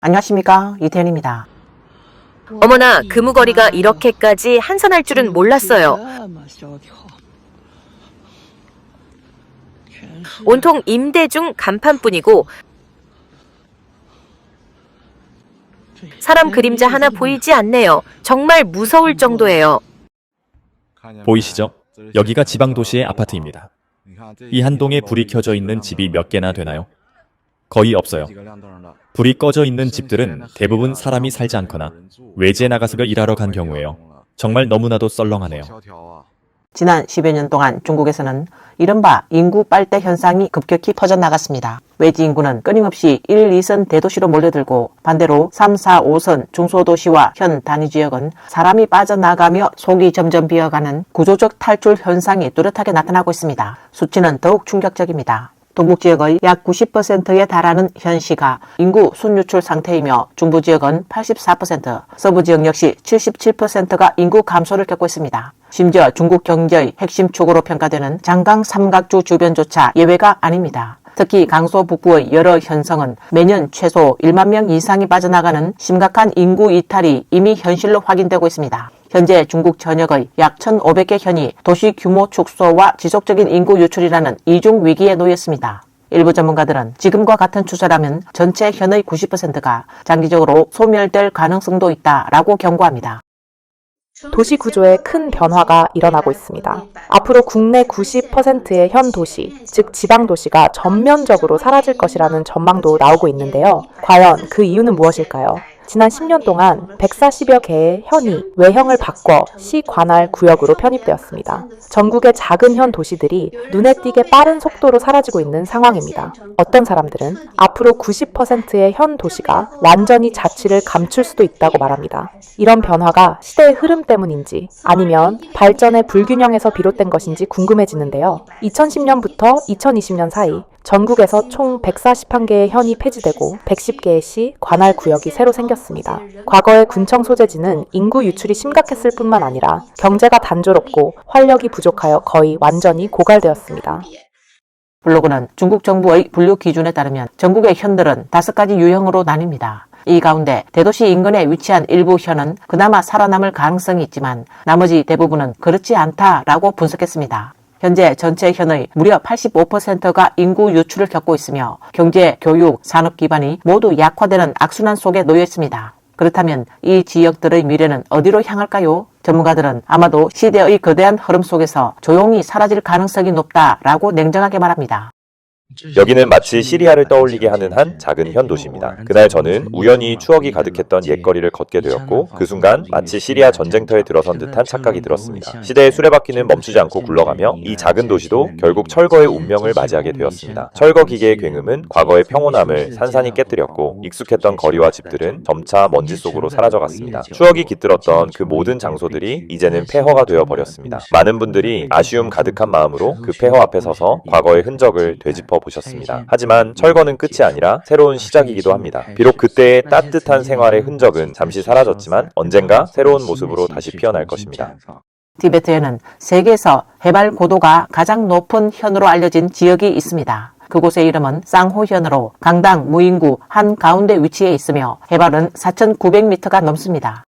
안녕하십니까, 이태현입니다. 어머나, 금우거리가 이렇게까지 한산할 줄은 몰랐어요. 온통 임대중 간판뿐이고 사람 그림자 하나 보이지 않네요. 정말 무서울 정도예요. 보이시죠? 여기가 지방도시의 아파트입니다. 이 한 동에 불이 켜져 있는 집이 몇 개나 되나요? 거의 없어요. 불이 꺼져 있는 집들은 대부분 사람이 살지 않거나 외지에 나가서 일하러 간 경우예요. 정말 너무나도 썰렁하네요. 지난 10여 년 동안 중국에서는 이른바 인구 빨대 현상이 급격히 퍼져나갔습니다. 외지 인구는 끊임없이 1, 2선 대도시로 몰려들고 반대로 3, 4, 5선 중소도시와 현 단위지역은 사람이 빠져나가며 속이 점점 비어가는 구조적 탈출 현상이 뚜렷하게 나타나고 있습니다. 수치는 더욱 충격적입니다. 동북지역의 약 90%에 달하는 현시가 인구 순유출 상태이며 중부지역은 84%, 서부지역 역시 77%가 인구 감소를 겪고 있습니다. 심지어 중국 경제의 핵심 축으로 평가되는 장강 삼각주 주변조차 예외가 아닙니다. 특히 강서 북부의 여러 현성은 매년 최소 1만 명 이상이 빠져나가는 심각한 인구 이탈이 이미 현실로 확인되고 있습니다. 현재 중국 전역의 약 1,500개 현이 도시 규모 축소와 지속적인 인구 유출이라는 이중 위기에 놓였습니다. 일부 전문가들은 지금과 같은 추세라면 전체 현의 90%가 장기적으로 소멸될 가능성도 있다라고 경고합니다. 도시 구조에 큰 변화가 일어나고 있습니다. 앞으로 국내 90%의 현 도시, 즉 지방 도시가 전면적으로 사라질 것이라는 전망도 나오고 있는데요. 과연 그 이유는 무엇일까요? 지난 10년 동안 140여 개의 현이 외형을 바꿔 시 관할 구역으로 편입되었습니다. 전국의 작은 현 도시들이 눈에 띄게 빠른 속도로 사라지고 있는 상황입니다. 어떤 사람들은 앞으로 90%의 현 도시가 완전히 자취를 감출 수도 있다고 말합니다. 이런 변화가 시대의 흐름 때문인지 아니면 발전의 불균형에서 비롯된 것인지 궁금해지는데요. 2010년부터 2020년 사이 전국에서 총 141개의 현이 폐지되고 110개의 시, 관할 구역이 새로 생겼습니다. 과거의 군청 소재지는 인구 유출이 심각했을 뿐만 아니라 경제가 단조롭고 활력이 부족하여 거의 완전히 고갈되었습니다. 블로그는 중국 정부의 분류 기준에 따르면 전국의 현들은 5가지 유형으로 나뉩니다. 이 가운데 대도시 인근에 위치한 일부 현은 그나마 살아남을 가능성이 있지만 나머지 대부분은 그렇지 않다라고 분석했습니다. 현재 전체 현의 무려 85%가 인구 유출을 겪고 있으며 경제, 교육, 산업 기반이 모두 약화되는 악순환 속에 놓여 있습니다. 그렇다면 이 지역들의 미래는 어디로 향할까요? 전문가들은 아마도 시대의 거대한 흐름 속에서 조용히 사라질 가능성이 높다라고 냉정하게 말합니다. 여기는 마치 시리아를 떠올리게 하는 한 작은 현 도시입니다. 그날 저는 우연히 추억이 가득했던 옛거리를 걷게 되었고 그 순간 마치 시리아 전쟁터에 들어선 듯한 착각이 들었습니다. 시대의 수레바퀴는 멈추지 않고 굴러가며 이 작은 도시도 결국 철거의 운명을 맞이하게 되었습니다. 철거 기계의 굉음은 과거의 평온함을 산산이 깨뜨렸고 익숙했던 거리와 집들은 점차 먼지 속으로 사라져갔습니다. 추억이 깃들었던 그 모든 장소들이 이제는 폐허가 되어버렸습니다. 많은 분들이 아쉬움 가득한 마음으로 그 폐허 앞에 서서 과거의 흔적을 되짚어 보셨습니다. 하지만 철거는 끝이 아니라 새로운 시작이기도 합니다. 비록 그때의 따뜻한 생활의 흔적은 잠시 사라졌지만 언젠가 새로운 모습으로 다시 피어날 것입니다. 티베트에는 세계에서 해발 고도가 가장 높은 현으로 알려진 지역이 있습니다. 그곳의 이름은 쌍호현으로 강당 무인구 한가운데 위치해 있으며 해발은 4,900m가 넘습니다.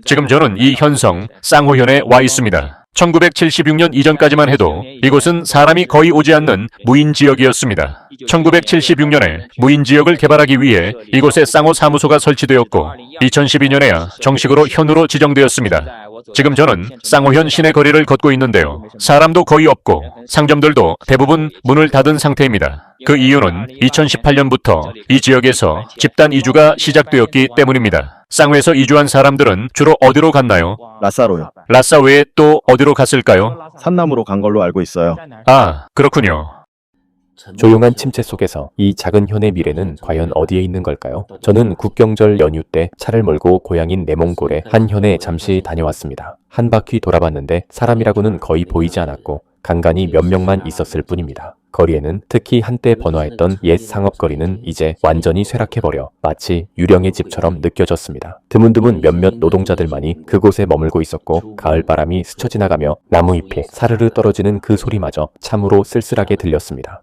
지금 저는 이 현성 쌍호현에 와 있습니다. 1976년 이전까지만 해도 이곳은 사람이 거의 오지 않는 무인 지역이었습니다. 1976년에 무인 지역을 개발하기 위해 이곳에 쌍호 사무소가 설치되었고 2012년에야 정식으로 현으로 지정되었습니다. 지금 저는 쌍호현 시내 거리를 걷고 있는데요. 사람도 거의 없고 상점들도 대부분 문을 닫은 상태입니다. 그 이유는 2018년부터 이 지역에서 집단 이주가 시작되었기 때문입니다. 쌍호에서 이주한 사람들은 주로 어디로 갔나요? 라싸로요. 라싸 외에 또 어디로 갔을까요? 산남으로 간 걸로 알고 있어요. 아, 그렇군요. 조용한 침체 속에서 이 작은 현의 미래는 과연 어디에 있는 걸까요? 저는 국경절 연휴 때 차를 몰고 고향인 내몽골의 한 현에 잠시 다녀왔습니다. 한 바퀴 돌아봤는데 사람이라고는 거의 보이지 않았고 간간이 몇 명만 있었을 뿐입니다. 거리에는 특히 한때 번화했던 옛 상업거리는 이제 완전히 쇠락해버려 마치 유령의 집처럼 느껴졌습니다. 드문드문 몇몇 노동자들만이 그곳에 머물고 있었고 가을바람이 스쳐 지나가며 나무잎에 사르르 떨어지는 그 소리마저 참으로 쓸쓸하게 들렸습니다.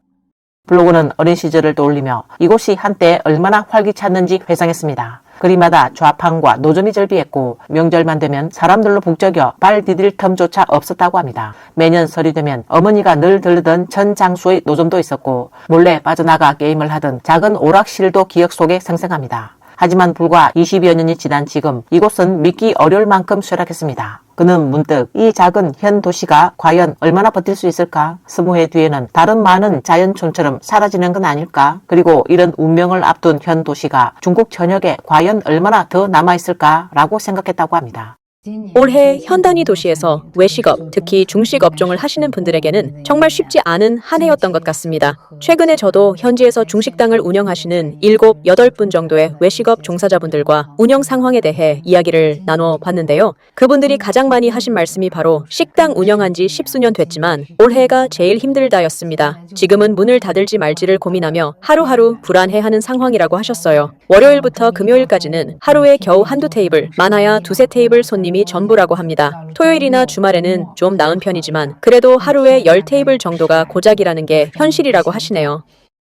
블로그는 어린 시절을 떠올리며 이곳이 한때 얼마나 활기찼는지 회상했습니다. 거리마다 좌판과 노점이 절비했고 명절만 되면 사람들로 북적여 발 디딜 텀조차 없었다고 합니다. 매년 설이 되면 어머니가 늘 들르던 천장수의 노점도 있었고 몰래 빠져나가 게임을 하던 작은 오락실도 기억 속에 생생합니다. 하지만 불과 20여 년이 지난 지금 이곳은 믿기 어려울 만큼 쇠락했습니다. 그는 문득 이 작은 현 도시가 과연 얼마나 버틸 수 있을까? 20해 뒤에는 다른 많은 자연촌처럼 사라지는 건 아닐까? 그리고 이런 운명을 앞둔 현 도시가 중국 전역에 과연 얼마나 더 남아있을까? 라고 생각했다고 합니다. 올해 현 단위 도시에서 외식업, 특히 중식 업종을 하시는 분들에게는 정말 쉽지 않은 한 해였던 것 같습니다. 최근에 저도 현지에서 중식당을 운영하시는 7, 8분 정도의 외식업 종사자분들과 운영 상황에 대해 이야기를 나눠 봤는데요. 그분들이 가장 많이 하신 말씀이 바로 식당 운영한 지 10수년 됐지만 올해가 제일 힘들다였습니다. 지금은 문을 닫을지 말지를 고민하며 하루하루 불안해하는 상황이라고 하셨어요. 월요일부터 금요일까지는 하루에 겨우 한두 테이블, 많아야 두세 테이블 손님이 전부라고 합니다. 토요일이나 주말에는 좀 나은 편이지만 그래도 하루에 10테이블 정도가 고작이라는 게 현실이라고 하시네요.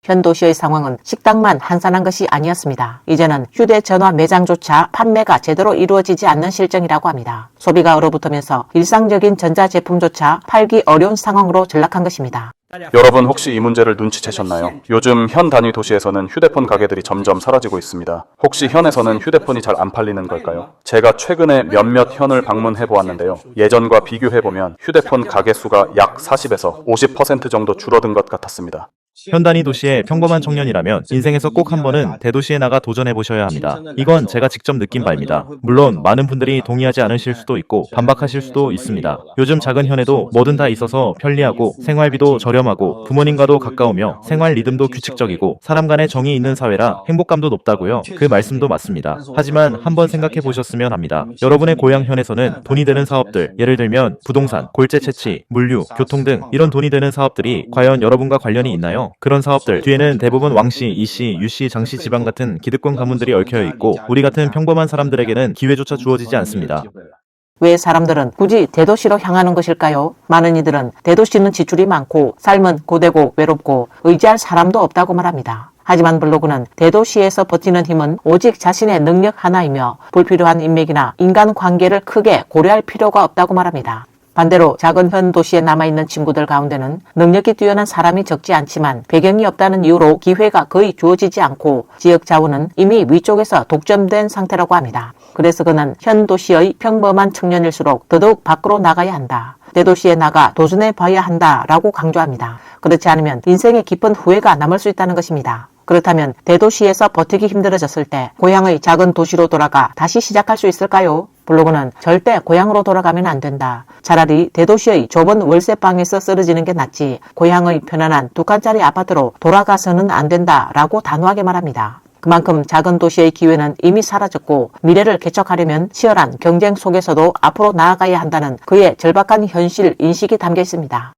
현 도시의 상황은 식당만 한산한 것이 아니었습니다. 이제는 휴대전화 매장조차 판매가 제대로 이루어지지 않는 실정이라고 합니다. 소비가 얼어붙으면서 일상적인 전자제품조차 팔기 어려운 상황으로 전락한 것입니다. 여러분 혹시 이 문제를 눈치채셨나요? 요즘 현 단위 도시에서는 휴대폰 가게들이 점점 사라지고 있습니다. 혹시 현에서는 휴대폰이 잘 안 팔리는 걸까요? 제가 최근에 몇몇 현을 방문해 보았는데요. 예전과 비교해 보면 휴대폰 가게 수가 약 40에서 50% 정도 줄어든 것 같았습니다. 현 단위 도시의 평범한 청년이라면 인생에서 꼭 한 번은 대도시에 나가 도전해보셔야 합니다. 이건 제가 직접 느낀 바입니다. 물론 많은 분들이 동의하지 않으실 수도 있고 반박하실 수도 있습니다. 요즘 작은 현에도 뭐든 다 있어서 편리하고 생활비도 저렴하고 부모님과도 가까우며 생활 리듬도 규칙적이고 사람 간의 정이 있는 사회라 행복감도 높다고요. 그 말씀도 맞습니다. 하지만 한번 생각해 보셨으면 합니다. 여러분의 고향 현에서는 돈이 되는 사업들, 예를 들면 부동산, 골재 채취, 물류, 교통 등 이런 돈이 되는 사업들이 과연 여러분과 관련이 있나요? 그런 사업들 뒤에는 대부분 왕씨, 이씨, 유씨, 장씨 집안 같은 기득권 가문들이 얽혀 있고 우리 같은 평범한 사람들에게는 기회조차 주어지지 않습니다. 왜 사람들은 굳이 대도시로 향하는 것일까요? 많은 이들은 대도시는 지출이 많고 삶은 고되고 외롭고 의지할 사람도 없다고 말합니다. 하지만 블로그는 대도시에서 버티는 힘은 오직 자신의 능력 하나이며 불필요한 인맥이나 인간관계를 크게 고려할 필요가 없다고 말합니다. 반대로 작은 현 도시에 남아있는 친구들 가운데는 능력이 뛰어난 사람이 적지 않지만 배경이 없다는 이유로 기회가 거의 주어지지 않고 지역 자원은 이미 위쪽에서 독점된 상태라고 합니다. 그래서 그는 현 도시의 평범한 청년일수록 더더욱 밖으로 나가야 한다. 대도시에 나가 도전해 봐야 한다라고 강조합니다. 그렇지 않으면 인생의 깊은 후회가 남을 수 있다는 것입니다. 그렇다면 대도시에서 버티기 힘들어졌을 때 고향의 작은 도시로 돌아가 다시 시작할 수 있을까요? 블로그는 절대 고향으로 돌아가면 안 된다. 차라리 대도시의 좁은 월세방에서 쓰러지는 게 낫지 고향의 편안한 2칸짜리 아파트로 돌아가서는 안 된다라고 단호하게 말합니다. 그만큼 작은 도시의 기회는 이미 사라졌고 미래를 개척하려면 치열한 경쟁 속에서도 앞으로 나아가야 한다는 그의 절박한 현실 인식이 담겨 있습니다.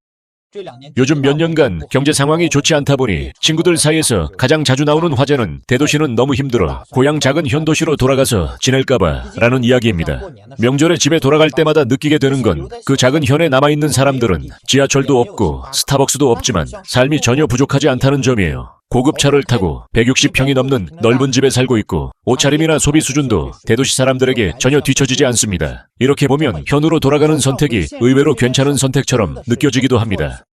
요즘 몇 년간 경제 상황이 좋지 않다 보니 친구들 사이에서 가장 자주 나오는 화제는 대도시는 너무 힘들어 고향 작은 현 도시로 돌아가서 지낼까봐 라는 이야기입니다. 명절에 집에 돌아갈 때마다 느끼게 되는 건 그 작은 현에 남아있는 사람들은 지하철도 없고 스타벅스도 없지만 삶이 전혀 부족하지 않다는 점이에요. 고급차를 타고 160평이 넘는 넓은 집에 살고 있고 옷차림이나 소비 수준도 대도시 사람들에게 전혀 뒤처지지 않습니다. 이렇게 보면 현으로 돌아가는 선택이 의외로 괜찮은 선택처럼 느껴지기도 합니다.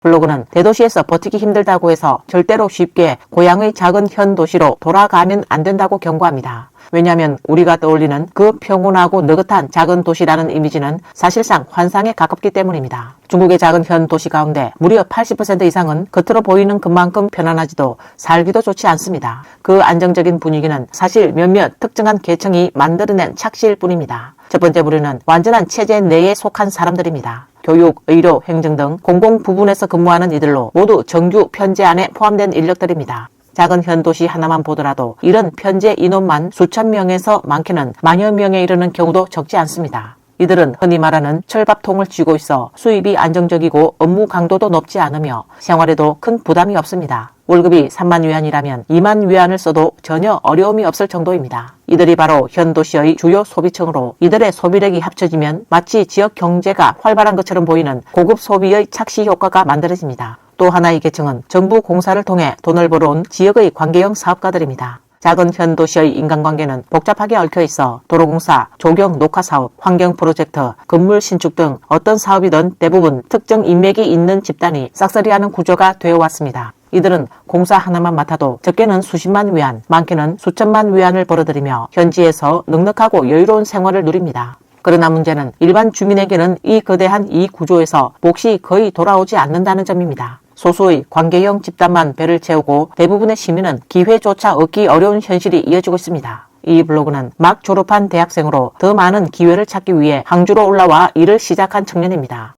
블로그는 대도시에서 버티기 힘들다고 해서 절대로 쉽게 고향의 작은 현 도시로 돌아가면 안 된다고 경고합니다. 왜냐하면 우리가 떠올리는 그 평온하고 느긋한 작은 도시라는 이미지는 사실상 환상에 가깝기 때문입니다. 중국의 작은 현 도시 가운데 무려 80% 이상은 겉으로 보이는 것만큼 편안하지도 살기도 좋지 않습니다. 그 안정적인 분위기는 사실 몇몇 특정한 계층이 만들어낸 착시일 뿐입니다. 첫 번째 부류는 완전한 체제 내에 속한 사람들입니다. 교육, 의료, 행정 등 공공 부분에서 근무하는 이들로 모두 정규 편제 안에 포함된 인력들입니다. 작은 현 도시 하나만 보더라도 이런 편제 인원만 수천 명에서 많게는 만여 명에 이르는 경우도 적지 않습니다. 이들은 흔히 말하는 철밥통을 쥐고 있어 수입이 안정적이고 업무 강도도 높지 않으며 생활에도 큰 부담이 없습니다. 월급이 3만 위안이라면 2만 위안을 써도 전혀 어려움이 없을 정도입니다. 이들이 바로 현 도시의 주요 소비층으로 이들의 소비력이 합쳐지면 마치 지역 경제가 활발한 것처럼 보이는 고급 소비의 착시 효과가 만들어집니다. 또 하나의 계층은 정부 공사를 통해 돈을 벌어온 지역의 관계형 사업가들입니다. 작은 현 도시의 인간관계는 복잡하게 얽혀 있어 도로공사, 조경 녹화사업, 환경 프로젝트, 건물 신축 등 어떤 사업이든 대부분 특정 인맥이 있는 집단이 싹쓸이하는 구조가 되어왔습니다. 이들은 공사 하나만 맡아도 적게는 수십만 위안, 많게는 수천만 위안을 벌어들이며 현지에서 넉넉하고 여유로운 생활을 누립니다. 그러나 문제는 일반 주민에게는 이 거대한 이 구조에서 몫이 거의 돌아오지 않는다는 점입니다. 소수의 관계형 집단만 배를 채우고 대부분의 시민은 기회조차 얻기 어려운 현실이 이어지고 있습니다. 이 블로그는 막 졸업한 대학생으로 더 많은 기회를 찾기 위해 항주로 올라와 일을 시작한 청년입니다.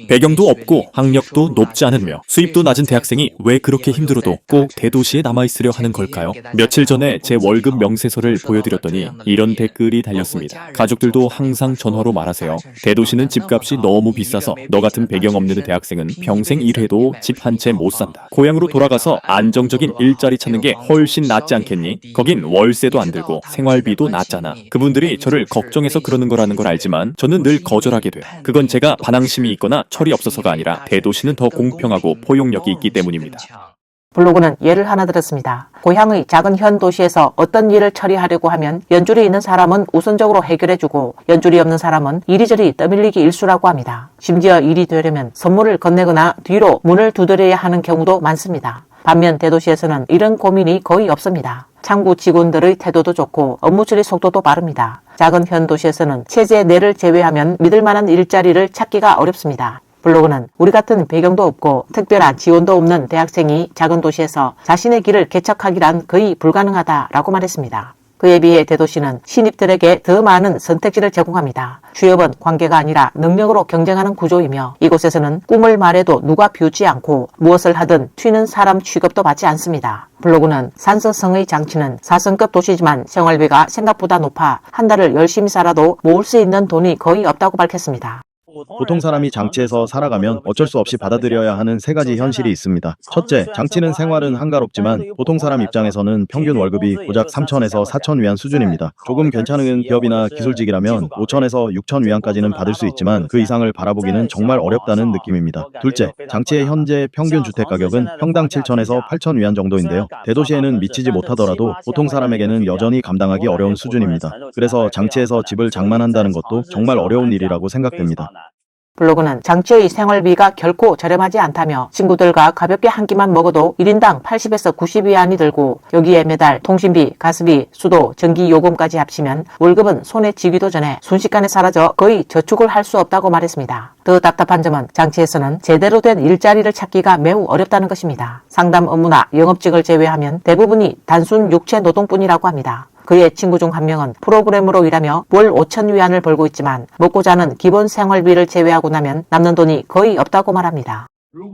배경도 없고 학력도 높지 않으며 수입도 낮은 대학생이 왜 그렇게 힘들어도 꼭 대도시에 남아있으려 하는 걸까요? 며칠 전에 제 월급 명세서를 보여드렸더니 이런 댓글이 달렸습니다. 가족들도 항상 전화로 말하세요. 대도시는 집값이 너무 비싸서 너 같은 배경 없는 대학생은 평생 일해도 집 한 채 못 산다. 고향으로 돌아가서 안정적인 일자리 찾는 게 훨씬 낫지 않겠니? 거긴 월세도 안 들고 생활비도 낮잖아. 그분들이 저를 걱정해서 그러는 거라는 걸 알지만 저는 늘 거절하게 돼요. 그건 제가 반항심이 있거나 철이 없어서가 아니라 대도시는 더 공평하고 포용력이 있기 때문입니다. 블로그는 예를 하나 들었습니다. 고향의 작은 현 도시에서 어떤 일을 처리하려고 하면 연줄이 있는 사람은 우선적으로 해결해주고 연줄이 없는 사람은 이리저리 떠밀리기 일쑤라고 합니다. 심지어 일이 되려면 선물을 건네거나 뒤로 문을 두드려야 하는 경우도 많습니다. 반면 대도시에서는 이런 고민이 거의 없습니다. 창구 직원들의 태도도 좋고 업무 처리 속도도 빠릅니다. 작은 현 도시에서는 체제 내를 제외하면 믿을 만한 일자리를 찾기가 어렵습니다. 블로그는 우리 같은 배경도 없고 특별한 지원도 없는 대학생이 작은 도시에서 자신의 길을 개척하기란 거의 불가능하다라고 말했습니다. 그에 비해 대도시는 신입들에게 더 많은 선택지를 제공합니다. 취업은 관계가 아니라 능력으로 경쟁하는 구조이며 이곳에서는 꿈을 말해도 누가 비웃지 않고 무엇을 하든 튀는 사람 취급도 받지 않습니다. 블로그는 산서성의 장치는 4성급 도시지만 생활비가 생각보다 높아 한 달을 열심히 살아도 모을 수 있는 돈이 거의 없다고 밝혔습니다. 보통 사람이 장치에서 살아가면 어쩔 수 없이 받아들여야 하는 세 가지 현실이 있습니다. 첫째, 장치는 생활은 한가롭지만 보통 사람 입장에서는 평균 월급이 고작 3,000에서 4,000 위안 수준입니다. 조금 괜찮은 기업이나 기술직이라면 5,000에서 6,000 위안까지는 받을 수 있지만 그 이상을 바라보기는 정말 어렵다는 느낌입니다. 둘째, 장치의 현재 평균 주택 가격은 평당 7,000에서 8,000 위안 정도인데요. 대도시에는 미치지 못하더라도 보통 사람에게는 여전히 감당하기 어려운 수준입니다. 그래서 장치에서 집을 장만한다는 것도 정말 어려운 일이라고 생각됩니다. 블로그는 장치의 생활비가 결코 저렴하지 않다며 친구들과 가볍게 한 끼만 먹어도 1인당 80에서 90위안이 들고 여기에 매달 통신비, 가스비, 수도, 전기 요금까지 합치면 월급은 손에 쥐기도 전에 순식간에 사라져 거의 저축을 할 수 없다고 말했습니다. 더 답답한 점은 장치에서는 제대로 된 일자리를 찾기가 매우 어렵다는 것입니다. 상담 업무나 영업직을 제외하면 대부분이 단순 육체 노동뿐이라고 합니다. 그의 친구 중 한 명은 프로그래머로 일하며 월 5,000 위안을 벌고 있지만 먹고 자는 기본 생활비를 제외하고 나면 남는 돈이 거의 없다고 말합니다.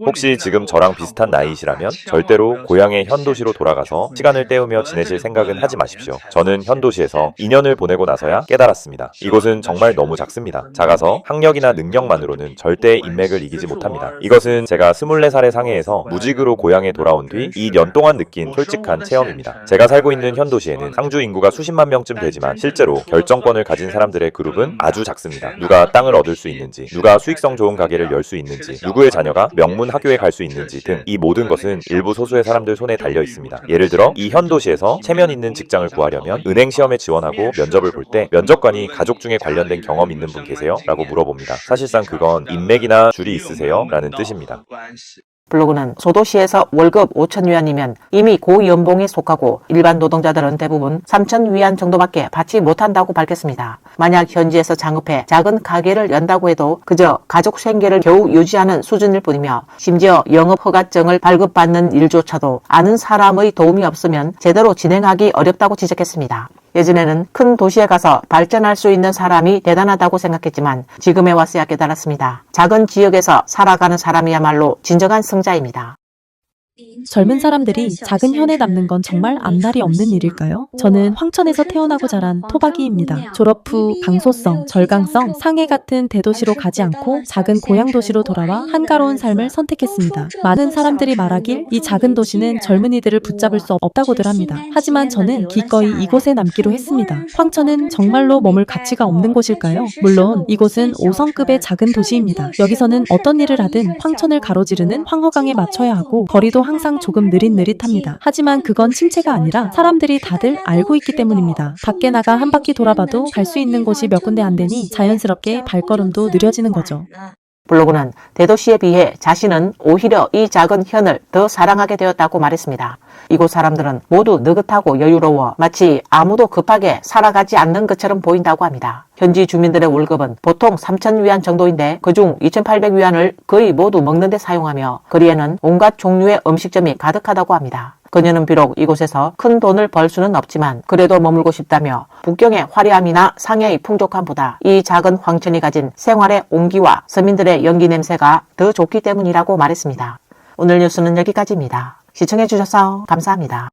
혹시 지금 저랑 비슷한 나이시라면 절대로 고향의 현 도시로 돌아가서 시간을 때우며 지내실 생각은 하지 마십시오. 저는 현 도시에서 2년을 보내고 나서야 깨달았습니다. 이곳은 정말 너무 작습니다. 작아서 학력이나 능력만으로는 절대 인맥을 이기지 못합니다. 이것은 제가 24살의 상해에서 무직으로 고향에 돌아온 뒤 2년 동안 느낀 솔직한 체험입니다. 제가 살고 있는 현 도시에는 상주 인구가 수십만 명쯤 되지만 실제로 결정권을 가진 사람들의 그룹은 아주 작습니다. 누가 땅을 얻을 수 있는지, 누가 수익성 좋은 가게를 열 수 있는지, 누구의 자녀가 명문 학교에 갈 수 있는지 등 이 모든 것은 일부 소수의 사람들 손에 달려 있습니다. 예를 들어 이 현 도시에서 체면 있는 직장을 구하려면 은행 시험에 지원하고 면접을 볼 때 면접관이 가족 중에 관련된 경험 있는 분 계세요? 라고 물어봅니다. 사실상 그건 인맥이나 줄이 있으세요? 라는 뜻입니다. 블로그는 소도시에서 월급 5,000 위안이면 이미 고연봉에 속하고 일반 노동자들은 대부분 3,000 위안 정도밖에 받지 못한다고 밝혔습니다. 만약 현지에서 장업해 작은 가게를 연다고 해도 그저 가족 생계를 겨우 유지하는 수준일 뿐이며 심지어 영업허가증을 발급받는 일조차도 아는 사람의 도움이 없으면 제대로 진행하기 어렵다고 지적했습니다. 예전에는 큰 도시에 가서 발전할 수 있는 사람이 대단하다고 생각했지만 지금에 와서야 깨달았습니다. 작은 지역에서 살아가는 사람이야말로 진정한 승자입니다. 젊은 사람들이 작은 현에 남는 건 정말 앞날이 없는 일일까요? 저는 황천에서 태어나고 자란 토박이입니다. 졸업 후 강소성, 절강성, 상해 같은 대도시로 가지 않고 작은 고향 도시로 돌아와 한가로운 삶을 선택했습니다. 많은 사람들이 말하길 이 작은 도시는 젊은이들을 붙잡을 수 없다고들 합니다. 하지만 저는 기꺼이 이곳에 남기로 했습니다. 황천은 정말로 머물 가치가 없는 곳일까요? 물론 이곳은 5성급의 작은 도시입니다. 여기서는 어떤 일을 하든 황천을 가로지르는 황허강에 맞춰야 하고 거리도 항상 조금 느릿느릿합니다. 하지만 그건 침체가 아니라 사람들이 다들 알고 있기 때문입니다. 밖에 나가 한 바퀴 돌아봐도 갈 수 있는 곳이 몇 군데 안 되니 자연스럽게 발걸음도 느려지는 거죠. 블로그는 대도시에 비해 자신은 오히려 이 작은 현을 더 사랑하게 되었다고 말했습니다. 이곳 사람들은 모두 느긋하고 여유로워 마치 아무도 급하게 살아가지 않는 것처럼 보인다고 합니다. 현지 주민들의 월급은 보통 3,000위안 정도인데 그중 2,800위안을 거의 모두 먹는 데 사용하며 거리에는 온갖 종류의 음식점이 가득하다고 합니다. 그녀는 비록 이곳에서 큰 돈을 벌 수는 없지만 그래도 머물고 싶다며 북경의 화려함이나 상해의 풍족함보다 이 작은 황천이 가진 생활의 온기와 서민들의 연기 냄새가 더 좋기 때문이라고 말했습니다. 오늘 뉴스는 여기까지입니다. 시청해주셔서 감사합니다.